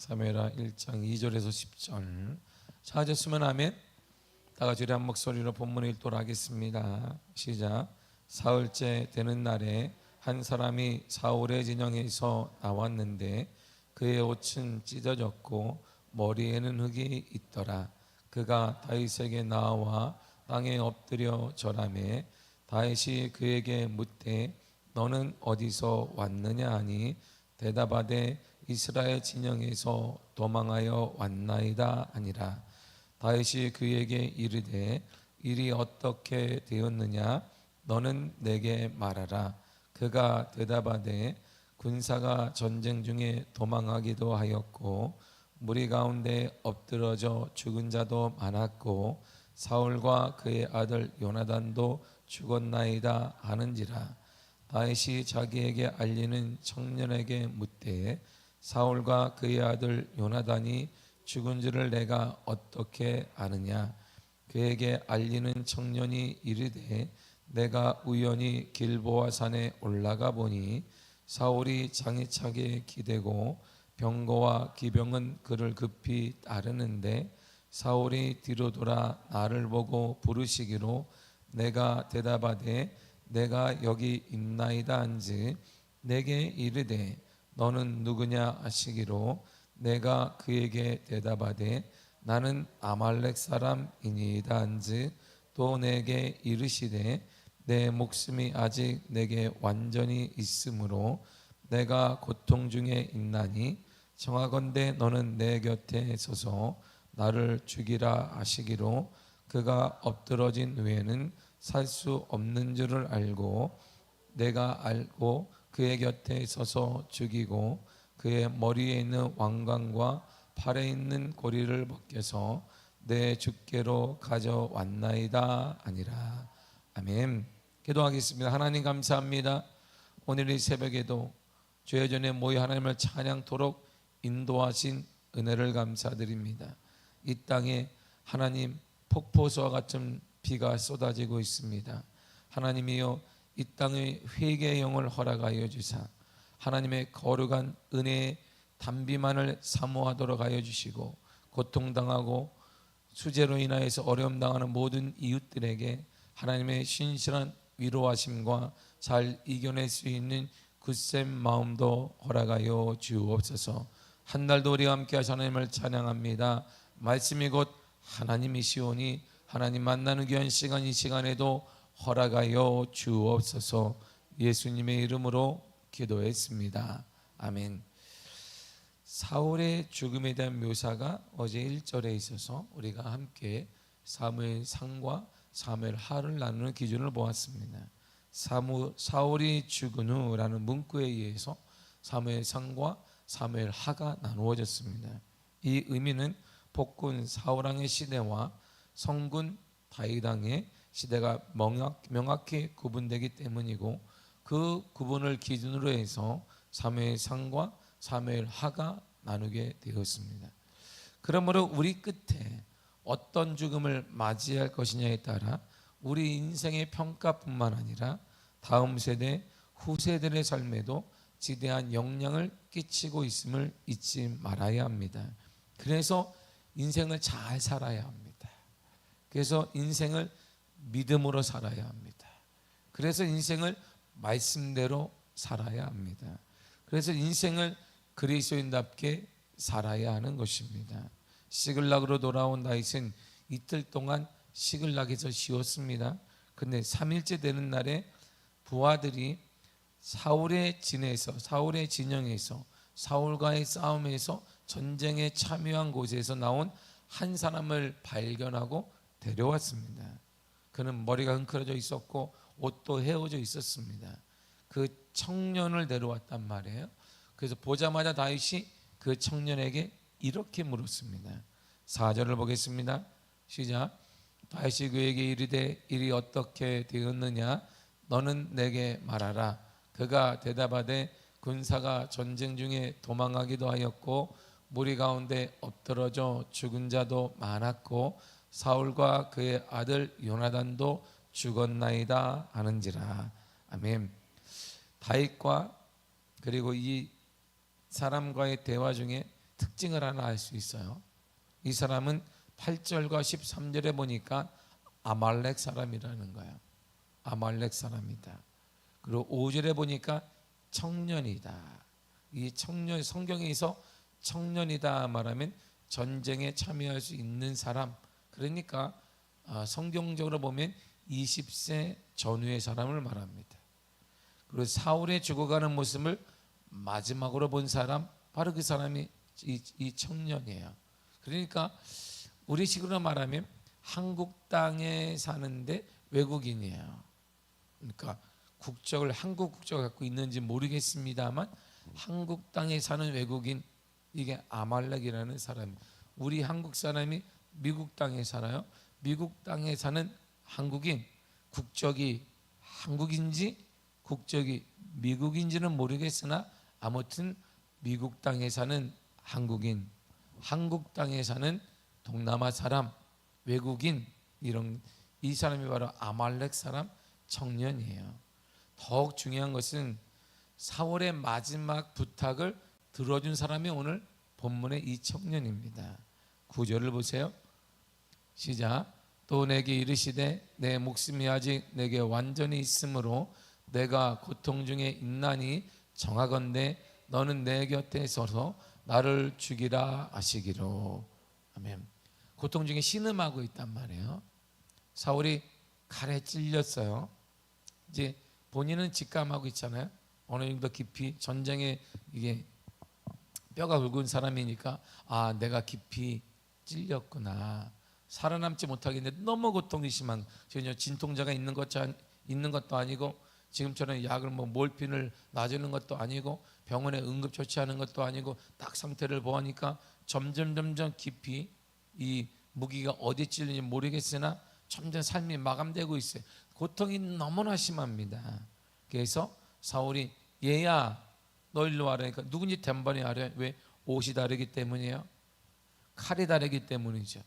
사무엘하 1장 2절에서 10절 찾으셨으면 아멘. 다 같이 우리 한 목소리로 본문을 읽도록 하겠습니다. 시작. 사흘째 되는 날에 한 사람이 사울의 진영에서 나왔는데 그의 옷은 찢어졌고 머리에는 흙이 있더라. 그가 다윗에게 나와 땅에 엎드려 절하매 다윗이 그에게 묻되 너는 어디서 왔느냐 하니 대답하되 이스라엘 진영에서 도망하여 왔나이다 하니라. 다윗이 그에게 이르되 일이 어떻게 되었느냐 너는 내게 말하라. 그가 대답하되 군사가 전쟁 중에 도망하기도 하였고 무리 가운데 엎드러져 죽은 자도 많았고 사울과 그의 아들 요나단도 죽었나이다 하는지라. 다윗이 자기에게 알리는 청년에게 묻되 사울과 그의 아들 요나단이 죽은 줄을 내가 어떻게 아느냐. 그에게 알리는 청년이 이르되 내가 우연히 길보아 산에 올라가 보니 사울이 장애차게 기대고 병거와 기병은 그를 급히 따르는데 사울이 뒤로 돌아 나를 보고 부르시기로 내가 대답하되 내가 여기 있나이다 한즉 내게 이르되 너는 누구냐 하시기로 내가 그에게 대답하되 나는 아말렉 사람이니이다 한즉 또 내게 이르시되 내 목숨이 아직 내게 완전히 있으므로 내가 고통 중에 있나니 청하건대 너는 내 곁에 서서 나를 죽이라 하시기로 그가 엎드러진 후에는 살 수 없는 줄을 알고 내가 알고 그의 곁에 서서 죽이고 그의 머리에 있는 왕관과 팔에 있는 고리를 벗겨서 내 주께로 가져왔나이다 아니라. 아멘. 기도하겠습니다. 하나님 감사합니다. 오늘 이 새벽에도 주의 전에 모여 하나님을 찬양토록 인도하신 은혜를 감사드립니다. 이 땅에 하나님 폭포수와 같은 비가 쏟아지고 있습니다. 하나님이여 이 땅의 회개의 영을 허락하여 주사 하나님의 거룩한 은혜의 단비만을 사모하도록 하여 주시고 고통당하고 수재로 인하여서 어려움 당하는 모든 이웃들에게 하나님의 신실한 위로하심과 잘 이겨낼 수 있는 굳센 마음도 허락하여 주옵소서. 한 날도 우리와 함께 하신 하나님을 찬양합니다. 말씀이 곧 하나님이시오니 하나님 만나는 귀한 시간 이 시간에도 허락하여 주옵소서. 예수님의 이름으로 기도했습니다. 아멘. 사울의 죽음에 대한 묘사가 어제 1절에 있어서 우리가 함께 사무엘상과 사무엘하를 나누는 기준을 보았습니다. 사울이 죽은 후라는 문구에 의해서 사무엘상과 사무엘하가 나누어졌습니다. 이 의미는 복군 사울왕의 시대와 성군 다윗왕의 시대가 명확히 구분되기 때문이고 그 구분을 기준으로 해서 사무엘상과 사무엘하가 나누게 되었습니다. 그러므로 우리 끝에 어떤 죽음을 맞이할 것이냐에 따라 우리 인생의 평가뿐만 아니라 다음 세대, 후세들의 삶에도 지대한 영향을 끼치고 있음을 잊지 말아야 합니다. 그래서 인생을 잘 살아야 합니다. 그래서 인생을 믿음으로 살아야 합니다. 그래서 인생을 말씀대로 살아야 합니다. 그래서 인생을 그리스도인답게 살아야 하는 것입니다. 시글락으로 돌아온 다윗은 이틀 동안 시글락에서 쉬었습니다. 그런데 3일째 되는 날에 부하들이 사울의 진영에서 사울과의 싸움에서 전쟁에 참여한 곳에서 나온 한 사람을 발견하고 데려왔습니다. 그는 머리가 헝클어져 있었고 옷도 헤어져 있었습니다. 그 청년을 데려왔단 말이에요. 그래서 보자마자 다윗이 그 청년에게 이렇게 물었습니다. 4절을 보겠습니다. 시작. 다윗이 그에게 이르되 일이 어떻게 되었느냐 너는 내게 말하라. 그가 대답하되 군사가 전쟁 중에 도망하기도 하였고 무리 가운데 엎드러져 죽은 자도 많았고 사울과 그의 아들 요나단도 죽었나이다 하는지라. 아멘. 다윗과 그리고 이 사람과의 대화 중에 특징을 하나 알 수 있어요. 이 사람은 8절과 13절에 보니까 아말렉 사람이라는 거예요. 아말렉 사람이다. 그리고 5절에 보니까 청년이다. 이 청년, 성경에서 청년이다 말하면 전쟁에 참여할 수 있는 사람. 그러니까 성경적으로 보면 20세 전후의 사람을 말합니다. 그리고 사울의 죽어가는 모습을 마지막으로 본 사람, 바로 그 사람이 이 청년이에요. 그러니까 우리 식으로 말하면 한국 땅에 사는데 외국인이에요. 그러니까 국적을 한국 국적을 갖고 있는지 모르겠습니다만 한국 땅에 사는 외국인, 이게 아말렉이라는 사람. 우리 한국 사람이 미국 땅에 살아요. 미국 땅에 사는 한국인, 국적이 한국인지 국적이 미국인지는 모르겠으나 아무튼 미국 땅에 사는 한국인, 한국 땅에 사는 동남아 사람, 외국인, 이런 이 사람이 바로 아말렉 사람 청년이에요. 더욱 중요한 것은 사울의 마지막 부탁을 들어준 사람이 오늘 본문의 이 청년입니다. 9절을 보세요. 시작. 또 내게 이르시되 내 목숨이 아직 내게 완전히 있으므로 내가 고통 중에 있나니 정하건대 너는 내 곁에 서서 나를 죽이라 하시기로. 아멘. 고통 중에 신음하고 있단 말이에요. 사울이 칼에 찔렸어요. 이제 본인은 직감하고 있잖아요. 어느 정도 깊이 전쟁에 이게 뼈가 굵은 사람이니까 내가 깊이 찔렸구나. 살아남지 못하겠는데 너무 고통이 심한, 전혀 진통제가 있는 것도 아니고 지금처럼 약을 몰핀을 놔주는 것도 아니고 병원에 응급 조치하는 것도 아니고 딱 상태를 보니까 점점 깊이 이 무기가 어디 찔리는지 모르겠으나 점점 삶이 마감되고 있어요. 고통이 너무나 심합니다. 그래서 사울이 얘야 너 일로 와라. 그러니까 누군지 단번에 알아요. 왜? 옷이 다르기 때문이에요. 칼이 다르기 때문이죠.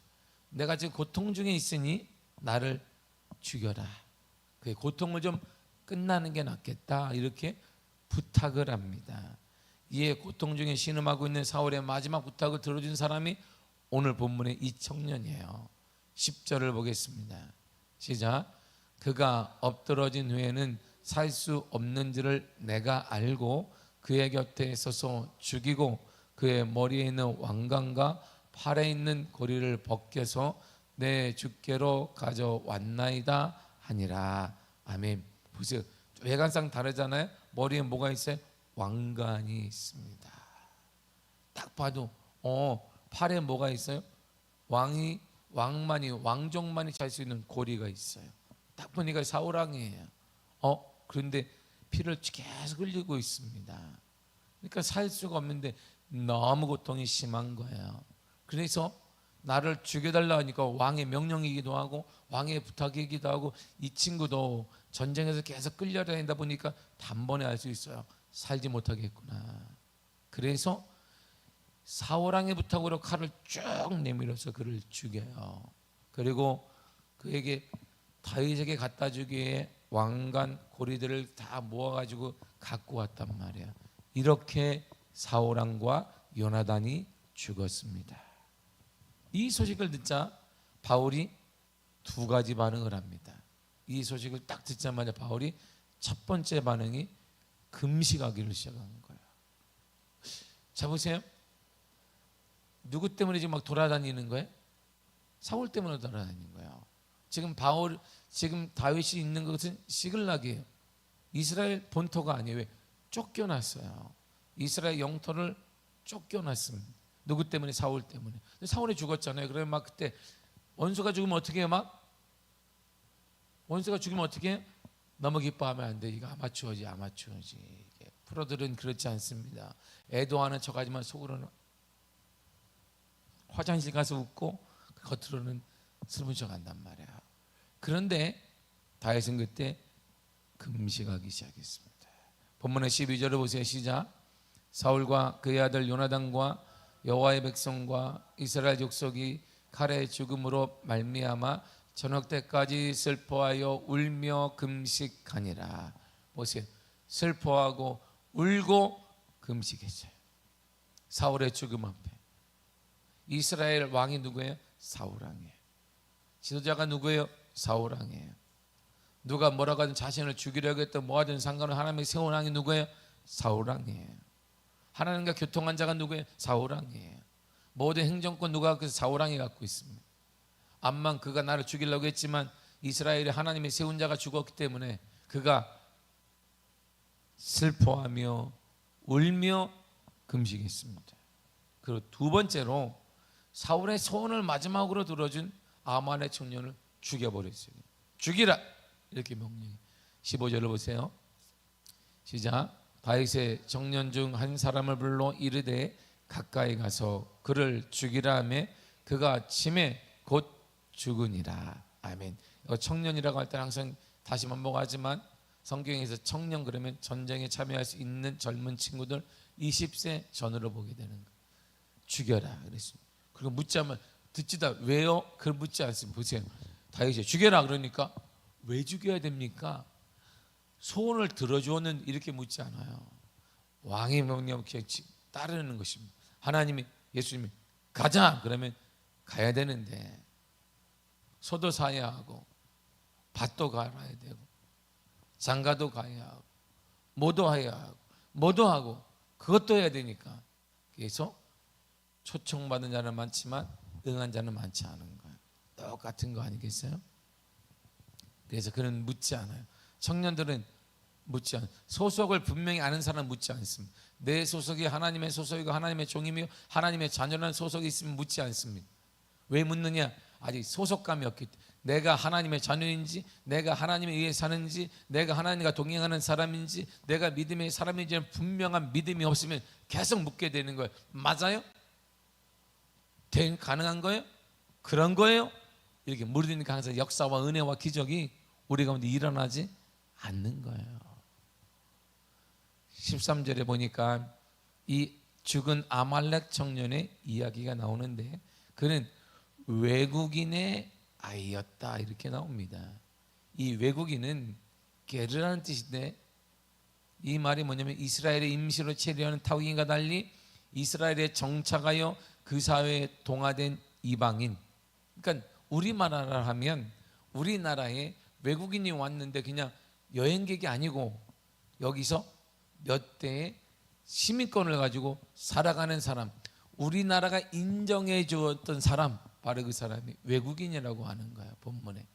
내가 지금 고통 중에 있으니 나를 죽여라. 그 고통을 좀 끝나는 게 낫겠다. 이렇게 부탁을 합니다. 이에 고통 중에 신음하고 있는 사울의 마지막 부탁을 들어준 사람이 오늘 본문의 이 청년이에요. 10절을 보겠습니다. 시작. 그가 엎드러진 후에는 살 수 없는 줄을 내가 알고 그의 곁에 서서 죽이고 그의 머리에 있는 왕관과 팔에 있는 고리를 벗겨서 내 주께로 가져왔나이다 하니라. 아멘. 보세요. 외관상 다르잖아요. 머리에 뭐가 있어요? 왕관이 있습니다. 딱 봐도 팔에 뭐가 있어요? 왕족만이 찰 수 있는 고리가 있어요. 딱 보니까 사울왕이에요. 그런데 피를 계속 흘리고 있습니다. 그러니까 살 수가 없는데 너무 고통이 심한 거예요. 그래서 나를 죽여달라 하니까 왕의 명령이기도 하고 왕의 부탁이기도 하고 이 친구도 전쟁에서 계속 끌려다니다 보니까 단번에 알 수 있어요. 살지 못하겠구나. 그래서 사울왕의 부탁으로 칼을 쭉 내밀어서 그를 죽여요. 그리고 그에게 다윗에게 갖다 주기 위해 왕관 고리들을 다 모아가지고 갖고 왔단 말이야. 이렇게 사울왕과 요나단이 죽었습니다. 이 소식을 듣자 바울이 두 가지 반응을 합니다. 이 소식을 딱 듣자마자 바울이 첫 번째 반응이 금식하기를 시작한 거예요. 자 보세요. 누구 때문에 지금 막 돌아다니는 거예요? 사울 때문에 돌아다니는 거예요. 지금 다윗이 있는 것은 시글락이에요. 이스라엘 본토가 아니에요. 왜? 쫓겨났어요. 이스라엘 영토를 쫓겨났습니다. 누구 때문에? 사울 때문에. 사울이 죽었잖아요. 그러면 막 그때 원수가 죽으면 어떻게 해요? 원수가 죽으면 어떻게 해요? 너무 기뻐하면 안 돼. 이거 아마추어지. 프로들은 그렇지 않습니다. 애도하는 척하지만 속으로는 화장실 가서 웃고 겉으로는 슬픈 척한단 말이야. 그런데 다윗은 그때 금식하기 시작했습니다. 본문의 12절을 보세요. 시작. 사울과 그의 아들 요나단과 여호와의 백성과 이스라엘 족속이 칼의 죽음으로 말미암아 저녁 때까지 슬퍼하여 울며 금식하니라. 보세요. 슬퍼하고 울고 금식했어요. 사울의 죽음 앞에. 이스라엘 왕이 누구예요? 사울 왕이에요. 지도자가 누구예요? 사울 왕이에요. 누가 뭐라고 하든 자신을 죽이려고 했던 뭐 하든 상관없이 하나님의 세운 왕이 누구예요? 사울 왕이에요. 하나님과 교통한 자가 누구예요? 사울 왕이에요. 모든 행정권 누가 그 사울 왕이 갖고 있습니다. 암만 그가 나를 죽이려고 했지만 이스라엘에 하나님의 세운 자가 죽었기 때문에 그가 슬퍼하며 울며 금식했습니다. 그리고 두 번째로 사울의 소원을 마지막으로 들어준 아말렉 청년을 죽여버렸어요. 죽이라 이렇게 명령해. 15절을 보세요. 시작. 다윗의 청년 중 한 사람을 불러 이르되 가까이 가서 그를 죽이라 하며 그가 아침에 곧 죽으니라. 아멘. 청년이라고 할 때 항상 다시 반복하지만 성경에서 청년 그러면 전쟁에 참여할 수 있는 젊은 친구들 20세 전으로 보게 되는 거예요. 죽여라 그랬습니다. 그리고 묻자면 듣지다 왜요? 그걸 묻지 않습니다. 보세요. 다윗이 죽여라 그러니까 왜 죽여야 됩니까? 소원을 들어주었는 이렇게 묻지 않아요. 왕의 명령 따르는 것입니다. 하나님이 예수님이 가자 그러면 가야 되는데 소도 사야 하고 밭도 갈아야 되고 장가도 가야 하고 뭐도 해야 하고 뭐도 하고 그것도 해야 되니까 그래서 초청받은 자는 많지만 응한 자는 많지 않은 거예요. 똑같은 거 아니겠어요? 그래서 그는 묻지 않아요. 청년들은 묻지 않아요. 소속을 분명히 아는 사람은 묻지 않습니다. 내 소속이 하나님의 소속이고 하나님의 종이며 하나님의 자녀라는 소속이 있으면 묻지 않습니다. 왜 묻느냐? 아직 소속감이 없기 때문에. 내가 하나님의 자녀인지 내가 하나님에 의해 사는지 내가 하나님과 동행하는 사람인지 내가 믿음의 사람인지는 분명한 믿음이 없으면 계속 묻게 되는 거예요. 맞아요? 가능한 거예요? 그런 거예요? 이렇게 물으니까 항상 역사와 은혜와 기적이 우리 가운데 일어나지 않는 거예요. 13절에 보니까 이 죽은 아말렉 청년의 이야기가 나오는데 그는 외국인의 아이였다 이렇게 나옵니다. 이 외국인은 게르라는 뜻인데 이 말이 뭐냐면 이스라엘의 임시로 체류하는 타국인과 달리 이스라엘에 정착하여 그 사회에 동화된 이방인. 그러니까 우리나라를 하면 우리나라에 외국인이 왔는데 그냥 여행객이 아니고 여기서 몇 대의 시민권을 가지고 살아가는 사람, 우리나라가 인정해 주었던 사람, 바로 그 사람이 외국인이라고 하는 거야 본문에.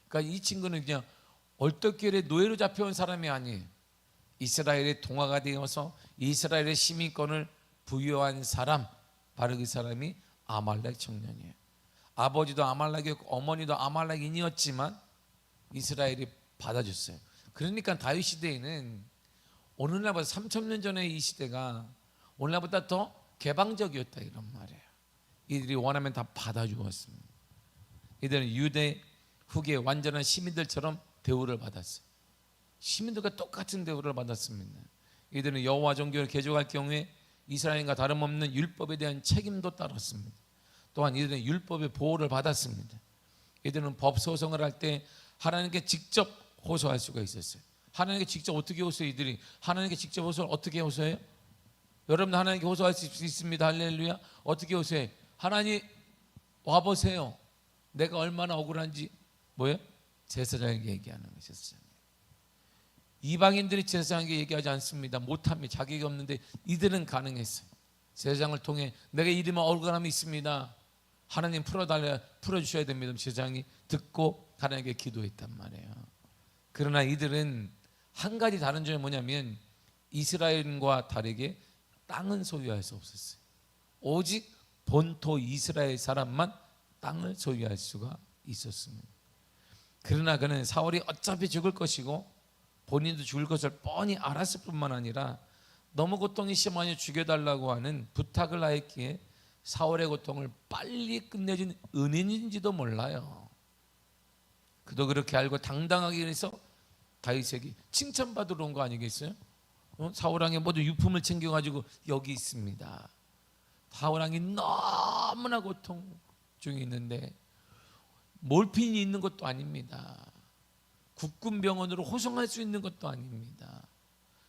그러니까 이 친구는 그냥 얼떨결에 노예로 잡혀온 사람이 아니에요. 이스라엘의 동화가 되어서 이스라엘의 시민권을 부여한 사람, 바로 그 사람이 아말렉 청년이에요. 아버지도 아말렉이었고 어머니도 아말렉인이었지만 이스라엘이 받아줬어요. 그러니까 다윗 시대에는 오늘날보다 3,000년 전에 이 시대가 오늘날보다 더 개방적이었다 이런 말이에요. 이들이 원하면 다 받아주었습니다. 이들은 유대 후계 완전한 시민들처럼 대우를 받았어요. 시민들과 똑같은 대우를 받았습니다. 이들은 여호와 종교를 개종할 경우에 이스라엘과 다름없는 율법에 대한 책임도 따랐습니다. 또한 이들은 율법의 보호를 받았습니다. 이들은 법 소송을 할 때 하나님께 직접 호소할 수가 있었어요. 하나님께 직접 어떻게 호소해요? 이들이 하나님께 직접 호소를 어떻게 호소해요? 여러분도 하나님께 호소할 수 있습니다. 할렐루야. 어떻게 호소해? 하나님 와보세요. 내가 얼마나 억울한지. 뭐예요? 제사장에게 얘기하는 것이었어요. 이방인들이 제사장에게 얘기하지 않습니다. 못합니다. 자격이 없는데 이들은 가능했어요. 제사장을 통해 내가 이름에 억울함이 있습니다. 하나님 풀어주셔야 됩니다. 제사장이 듣고 하나님께 기도했단 말이에요. 그러나 이들은 한 가지 다른 점이 뭐냐면 이스라엘과 다르게 땅은 소유할 수 없었어요. 오직 본토 이스라엘 사람만 땅을 소유할 수가 있었습니다. 그러나 그는 사울이 어차피 죽을 것이고 본인도 죽을 것을 뻔히 알았을 뿐만 아니라 너무 고통이 심하니 죽여달라고 하는 부탁을 하였기에 사울의 고통을 빨리 끝내준 은인인지도 몰라요. 그도 그렇게 알고 당당하게 해서 다윗에게 칭찬받으러 온 거 아니겠어요? 사울왕이 모두 유품을 챙겨가지고 여기 있습니다. 사울왕이 너무나 고통 중에 있는데 몰핀이 있는 것도 아닙니다. 국군병원으로 호송할 수 있는 것도 아닙니다.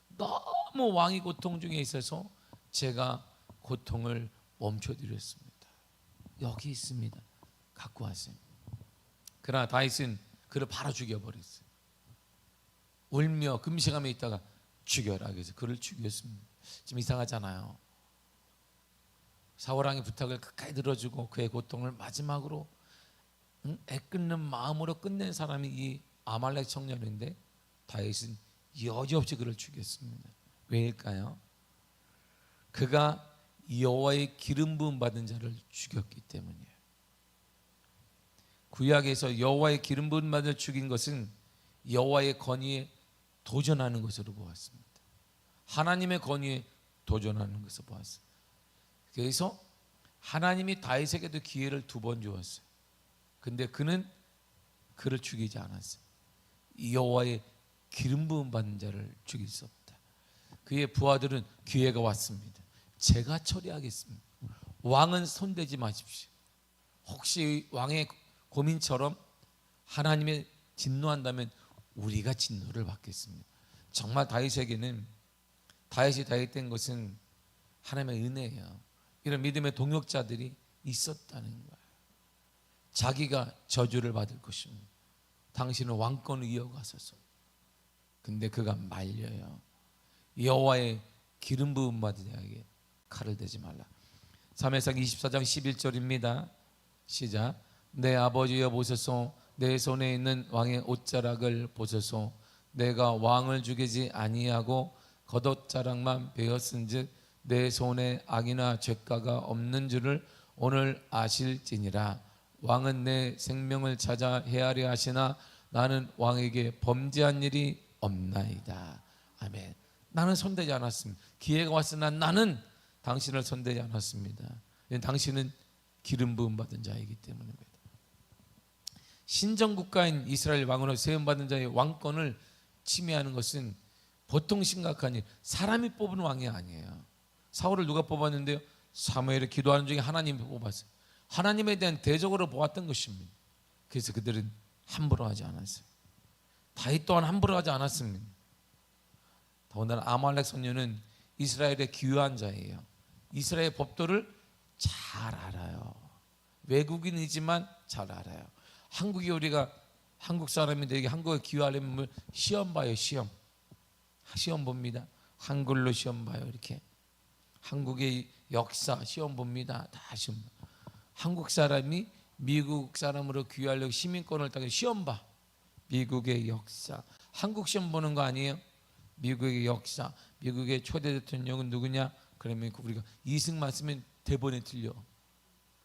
너무 왕이 고통 중에 있어서 제가 고통을 멈춰드렸습니다. 여기 있습니다. 갖고 왔어요. 그러나 다윗은 그를 바로 죽여버렸어요. 울며 금식하며 있다가 죽여라 그래서 그를 죽였습니다. 좀 이상하잖아요. 사울왕의 부탁을 끝까지 들어주고 그의 고통을 마지막으로 애끓는 마음으로 끝낸 사람이 이 아말렉 청년인데 다윗은 여지없이 그를 죽였습니다. 왜일까요? 그가 여호와의 기름 부음 받은 자를 죽였기 때문이에요. 구약에서 여호와의 기름 부음 받은 자를 죽인 것은 여호와의 권위에 도전하는 것으로 보았습니다. 하나님의 권위에 도전하는 것을 보았어요. 그래서 하나님이 다윗에게도 기회를 2번 주었어요. 근데 그는 그를 죽이지 않았어요. 여호와의 기름 부음 받은 자를 죽일 수 없다. 그의 부하들은 기회가 왔습니다. 제가 처리하겠습니다. 왕은 손대지 마십시오. 혹시 왕의 고민처럼 하나님의 진노한다면 우리가 진노를 받겠습니다. 정말 다윗에게는 다윗이 다윗된 것은 하나님의 은혜예요. 이런 믿음의 동역자들이 있었다는 거예요. 자기가 저주를 받을 것입니다. 당신은 왕권을 이어가소서. 근데 그가 말려요. 여호와의 기름 부음 받은 자에게 칼을 대지 말라. 사무엘상 24장 11절입니다. 시작. 내 아버지여 보소서. 내 손에 있는 왕의 옷자락을 보소서. 내가 왕을 죽이지 아니하고 겉옷자락만 베었은즉 내 손에 악이나 죄가가 없는 줄을 오늘 아실지니라. 왕은 내 생명을 찾아 헤아려 하시나 나는 왕에게 범죄한 일이 없나이다. 아멘. 나는 손대지 않았습니다. 기회가 왔으나 나는 당신을 손대지 않았습니다. 당신은 기름 부음 받은 자이기 때문입니다. 신정국가인 이스라엘 왕으로 세움받은 자의 왕권을 침해하는 것은 보통 심각한 일. 사람이 뽑은 왕이 아니에요. 사울을 누가 뽑았는데요? 사무엘이 기도하는 중에 하나님이 뽑았어요. 하나님에 대한 대적으로 보았던 것입니다. 그래서 그들은 함부로 하지 않았어요. 다윗 또한 함부로 하지 않았습니다. 더군다나 아말렉 선녀는 이스라엘의 귀한 자예요. 이스라엘 법도를 잘 알아요. 외국인이지만 잘 알아요. 한국에 우리가 한국 사람이 되게 한국에 귀하려면 시험 봐요. 시험 봅니다. 한글로 시험 봐요. 이렇게 한국의 역사 시험 봅니다. 다 시험. 한국 사람이 미국 사람으로 귀하려고 시민권을 따고 시험 봐. 미국의 역사. 한국 시험 보는 거 아니에요? 미국의 역사. 미국의 초대 대통령은 누구냐? 그러면 우리가 이승만 쓰면 대본에 틀려.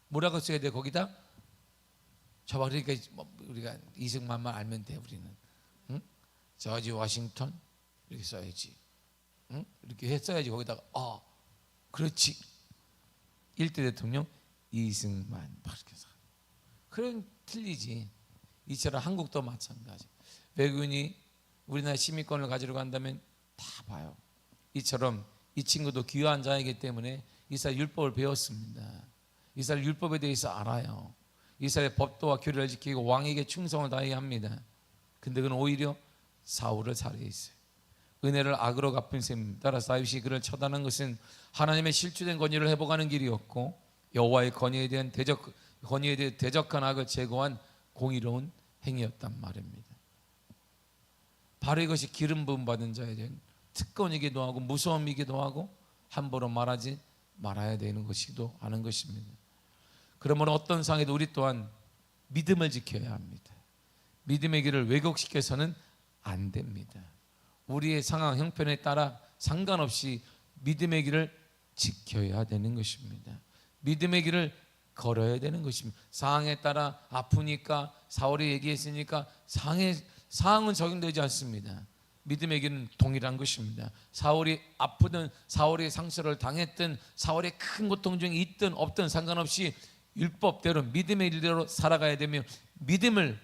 뭐라고 써야 돼? 거기다 저봐. 그러니까 우리가 이승만만 알면 돼. 우리는 저지 워싱턴 이렇게 써야지. 이렇게 했어야지. 거기다가 그렇지. 1대 대통령 이승만 이렇게 써. 그럼 틀리지. 이처럼 한국도 마찬가지. 외국인이 우리나라 시민권을 가지러 간다면 다 봐요. 이처럼 이 친구도 귀한 자이기 때문에 이스라엘 율법을 배웠습니다. 이스라엘 율법에 대해서 알아요. 이스라엘 법도와 규례를 지키고 왕에게 충성을 다해야 합니다. 근데 그는 오히려 사울을 살해했어요. 은혜를 악으로 갚은 셈. 따라서 다윗이 그를 처단한 것은 하나님의 실추된 권위를 회복하는 길이었고 여호와의 권위에 대한 대적한 악을 제거한 공의로운 행위였단 말입니다. 바로 이것이 기름 부음 받은 자에 대한 특권이기도 하고 무서움이기도 하고 함부로 말하지 말아야 되는 것이기도 하는 것입니다. 그러므로 어떤 상황에도 우리 또한 믿음을 지켜야 합니다. 믿음의 길을 왜곡시켜서는 안 됩니다. 우리의 상황 형편에 따라 상관없이 믿음의 길을 지켜야 되는 것입니다. 믿음의 길을 걸어야 되는 것입니다. 상황에 따라 아프니까 사울이 얘기했으니까 상황은 적용되지 않습니다. 믿음의 길은 동일한 것입니다. 사울이 아프든 사울이 상처를 당했든 사울의 큰 고통 중에 있든 없든 상관없이 율법대로 믿음의 일대로 살아가야 되며 믿음을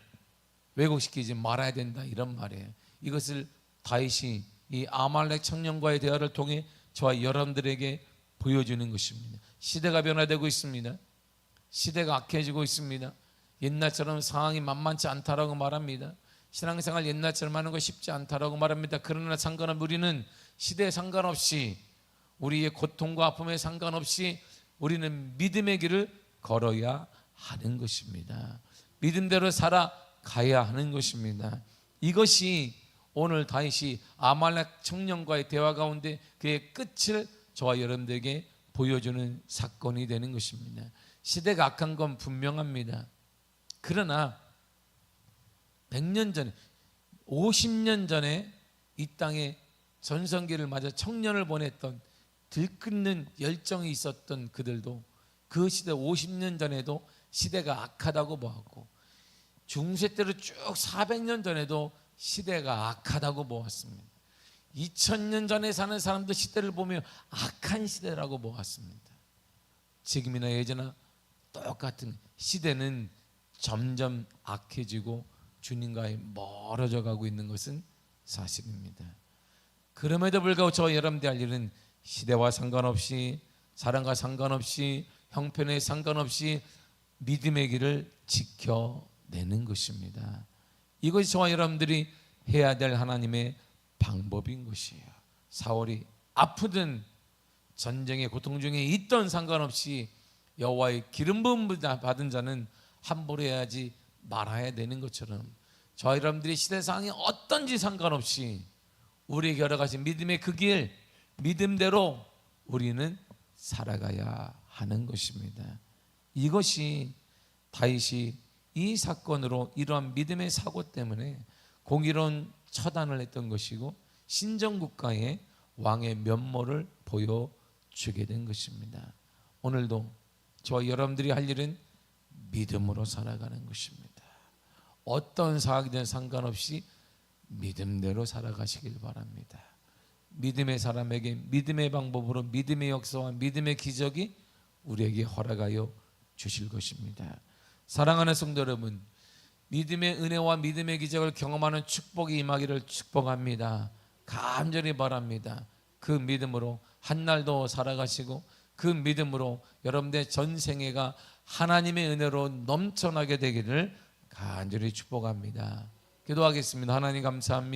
왜곡시키지 말아야 된다 이런 말이에요. 이것을 다윗이 이 아말렉 청년과의 대화를 통해 저와 여러분들에게 보여주는 것입니다. 시대가 변화되고 있습니다. 시대가 악해지고 있습니다. 옛날처럼 상황이 만만치 않다라고 말합니다. 신앙생활 옛날처럼 하는 거 쉽지 않다라고 말합니다. 그러나 상관없이 우리는 시대에 상관없이 우리의 고통과 아픔에 상관없이 우리는 믿음의 길을 걸어야 하는 것입니다. 믿음대로 살아가야 하는 것입니다. 이것이 오늘 다윗이 아말렉 청년과의 대화 가운데 그의 끝을 저와 여러분들에게 보여주는 사건이 되는 것입니다. 시대가 악한 건 분명합니다. 그러나 100년 전에 50년 전에 이 땅에 전성기를 맞아 청년을 보냈던 들끓는 열정이 있었던 그들도 그 시대 50년 전에도 시대가 악하다고 보았고, 중세 때로 쭉 400년 전에도 시대가 악하다고 보았습니다. 2000년 전에 사는 사람들 시대를 보며 악한 시대라고 보았습니다. 지금이나 예전이나 똑같은 시대는 점점 악해지고 주님과의 멀어져 가고 있는 것은 사실입니다. 그럼에도 불구하고 저 여러분들 할 일은 시대와 상관없이, 사랑과 상관없이, 형편에 상관없이 믿음의 길을 지켜내는 것입니다. 이것이 저와 여러분들이 해야 될 하나님의 방법인 것이에요. 사울이 아프든 전쟁의 고통 중에 있던 상관없이 여호와의 기름 부음 받은 자는 함부로 해야지 말아야 되는 것처럼 저와 여러분들이 시대 상황이 어떤지 상관없이 우리에게 열어가신 믿음의 그 길, 믿음대로 우리는 살아가야 하는 것입니다. 이것이 다윗이 이 사건으로 이러한 믿음의 사고 때문에 공의로운 처단을 했던 것이고 신정국가의 왕의 면모를 보여주게 된 것입니다. 오늘도 저와 여러분들이 할 일은 믿음으로 살아가는 것입니다. 어떤 상황이든 상관없이 믿음대로 살아가시길 바랍니다. 믿음의 사람에게 믿음의 방법으로 믿음의 역사와 믿음의 기적이 우리에게 허락하여 주실 것입니다. 사랑하는 성도 여러분, 믿음의 은혜와 믿음의 기적을 경험하는 축복이 임하기를 축복합니다. 간절히 바랍니다. 그 믿음으로 한 날도 살아가시고 그 믿음으로 여러분들의 전생애가 하나님의 은혜로 넘쳐나게 되기를 간절히 축복합니다. 기도하겠습니다. 하나님 감사합니다.